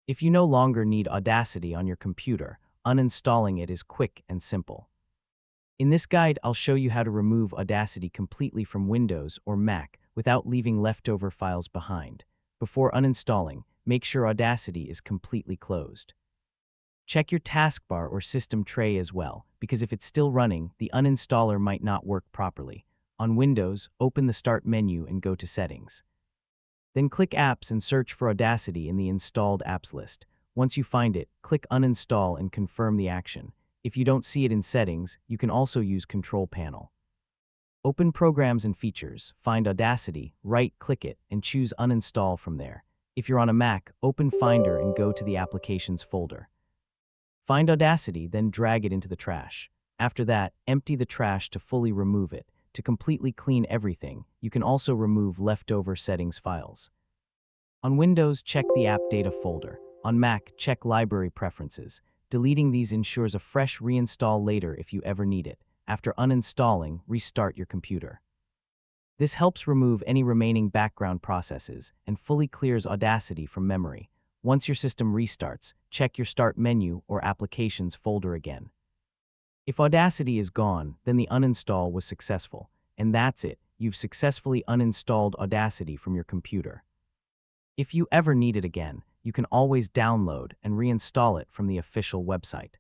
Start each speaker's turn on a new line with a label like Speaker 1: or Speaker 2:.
Speaker 1: If you no longer need Audacity on your computer, uninstalling it is quick and simple. In this guide, I'll show you how to remove Audacity completely from Windows or Mac without leaving leftover files behind. Before uninstalling, make sure Audacity is completely closed. Check your taskbar or system tray as well, because if it's still running, the uninstaller might not work properly. On Windows, open the Start menu and go to Settings. Then click Apps and search for Audacity in the Installed Apps list. Once you find it, click Uninstall and confirm the action. If you don't see it in Settings, you can also use Control Panel. Open Programs and Features, find Audacity, right-click it, and choose Uninstall from there. If you're on a Mac, open Finder and go to the Applications folder. Find Audacity, then drag it into the trash. After that, empty the trash to fully remove it. To completely clean everything, you can also remove leftover settings files. On Windows, check the App Data folder. On Mac, check Library Preferences. Deleting these ensures a fresh reinstall later if you ever need it. After uninstalling, restart your computer. This helps remove any remaining background processes and fully clears Audacity from memory. Once your system restarts, check your Start menu or Applications folder again. If Audacity is gone, then the uninstall was successful. And that's it, you've successfully uninstalled Audacity from your computer. If you ever need it again, you can always download and reinstall it from the official website.